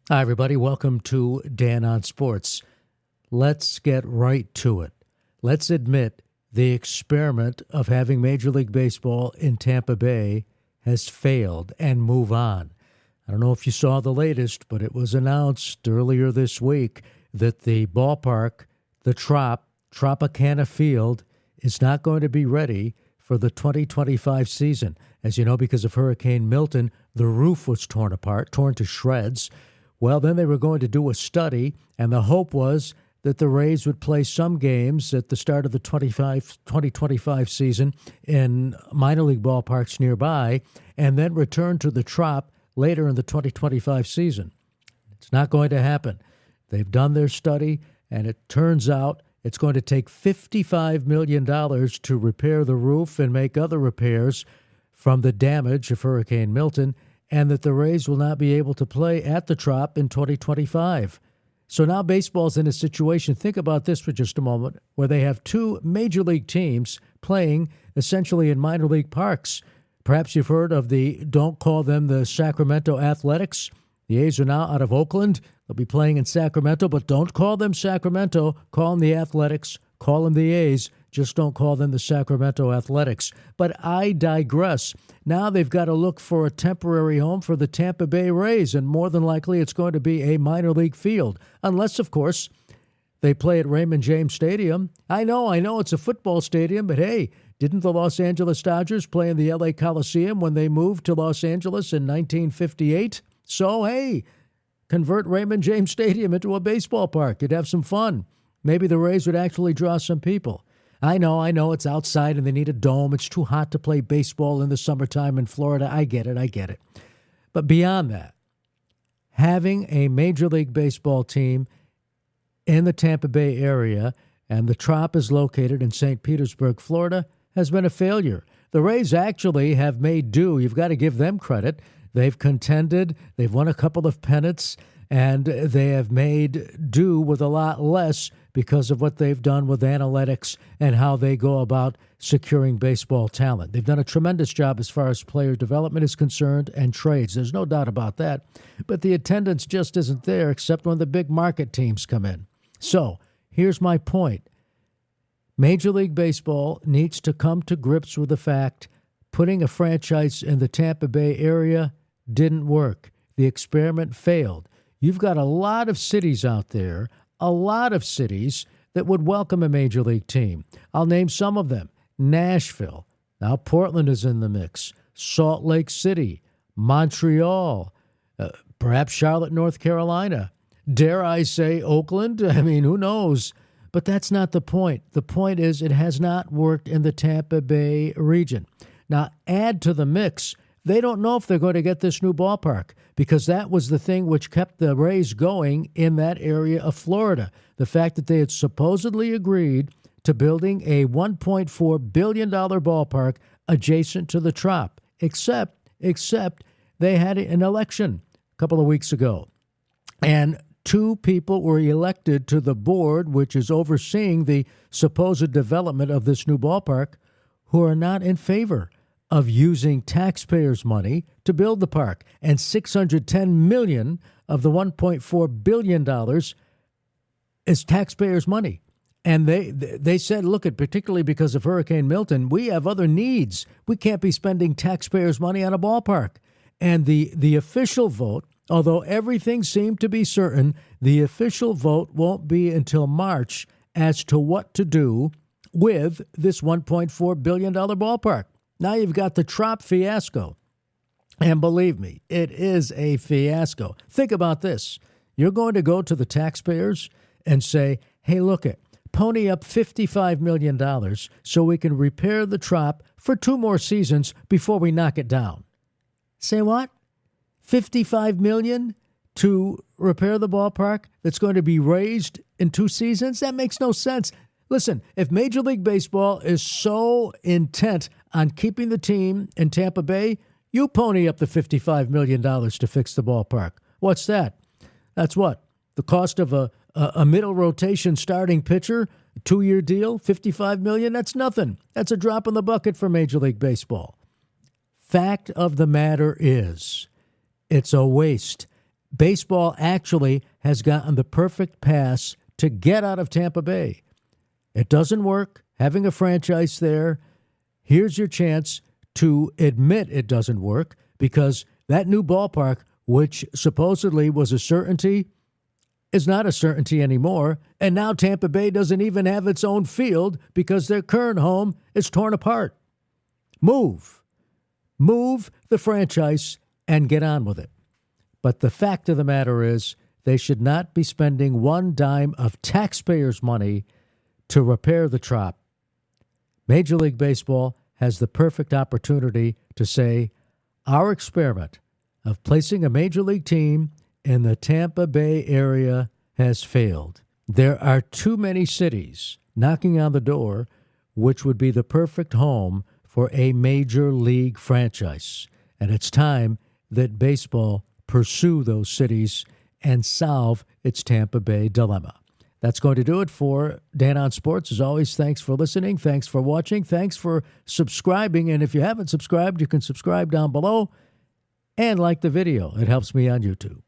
Hi, everybody. Welcome to Dan on Sports. Let's get right to it. Let's admit the experiment of having Major League Baseball in Tampa Bay has failed and move on. I don't know if you saw the latest, but it was announced earlier this week that the ballpark, the Tropicana Field, is not going to be ready for the 2025 season. As you know, because of Hurricane Milton, the roof was torn to shreds. Well, then they were going to do a study, and the hope was that the Rays would play some games at the start of the 2025 season in minor league ballparks nearby, and then return to the Trop later in the 2025 season. It's not going to happen. They've done their study, and it turns out it's going to take $55 million to repair the roof and make other repairs from the damage of Hurricane Milton, and that the Rays will not be able to play at the Trop in 2025. So now baseball's in a situation, think about this for just a moment, where they have two major league teams playing essentially in minor league parks. Perhaps you've heard of don't call them the Sacramento Athletics. The A's are now out of Oakland. They'll be playing in Sacramento, but don't call them Sacramento. Call them the Athletics. Call them the A's. Just don't call them the Sacramento Athletics. But I digress. Now they've got to look for a temporary home for the Tampa Bay Rays, and more than likely it's going to be a minor league field. Unless, of course, they play at Raymond James Stadium. I know it's a football stadium, but hey, didn't the Los Angeles Dodgers play in the LA Coliseum when they moved to Los Angeles in 1958? So, hey, convert Raymond James Stadium into a baseball park. You'd have some fun. Maybe the Rays would actually draw some people. I know it's outside and they need a dome. It's too hot to play baseball in the summertime in Florida. I get it. But beyond that, having a Major League Baseball team in the Tampa Bay area, and the Trop is located in St. Petersburg, Florida, has been a failure. The Rays actually have made do. You've got to give them credit. They've contended. They've won a couple of pennants, and they have made do with a lot less because of what they've done with analytics and how they go about securing baseball talent. They've done a tremendous job as far as player development is concerned and trades. There's no doubt about that. But the attendance just isn't there except when the big market teams come in. So here's my point. Major League Baseball needs to come to grips with the fact putting a franchise in the Tampa Bay area didn't work. The experiment failed. You've got a lot of cities out there, that would welcome a major league team. I'll name some of them. Nashville. Now Portland is in the mix. Salt Lake City. Montreal. Perhaps Charlotte, North Carolina. Dare I say Oakland? I mean, who knows? But that's not the point. The point is it has not worked in the Tampa Bay region. Now, add to the mix, they don't know if they're going to get this new ballpark because that was the thing which kept the Rays going in that area of Florida. The fact that they had supposedly agreed to building a $1.4 billion ballpark adjacent to the Trop, except they had an election a couple of weeks ago. And two people were elected to the board, which is overseeing the supposed development of this new ballpark, who are not in favor of using taxpayers' money to build the park. And $610 million of the $1.4 billion is taxpayers' money. And they said, look, particularly because of Hurricane Milton, we have other needs. We can't be spending taxpayers' money on a ballpark. And the official vote, although everything seemed to be certain, the official vote won't be until March as to what to do with this $1.4 billion ballpark. Now you've got the Trop fiasco. And believe me, it is a fiasco. Think about this. You're going to go to the taxpayers and say, hey, look it, pony up $55 million so we can repair the Trop for 2 more seasons before we knock it down. Say what? $55 million to repair the ballpark that's going to be raised in 2 seasons? That makes no sense. Listen, if Major League Baseball is so intent on keeping the team in Tampa Bay, you pony up the $55 million to fix the ballpark. What's that? That's what? The cost of a middle rotation starting pitcher, a 2-year deal, $55 million? That's nothing. That's a drop in the bucket for Major League Baseball. Fact of the matter is, it's a waste. baseball actually has gotten the perfect pass to get out of Tampa Bay. It doesn't work having a franchise there. Here's your chance to admit it doesn't work, because that new ballpark, which supposedly was a certainty, is not a certainty anymore. And now Tampa Bay doesn't even have its own field because their current home is torn apart. Move the franchise and get on with it. But the fact of the matter is, they should not be spending one dime of taxpayers' money to repair the trop. Major League Baseball has the perfect opportunity to say, our experiment of placing a major league team in the Tampa Bay area has failed. There are too many cities knocking on the door which would be the perfect home for a major league franchise. And it's time that baseball pursue those cities and solve its Tampa Bay dilemma. That's going to do it for Dan on Sports. As always, thanks for listening. Thanks for watching. Thanks for subscribing. And if you haven't subscribed, you can subscribe down below and like the video. It helps me on YouTube.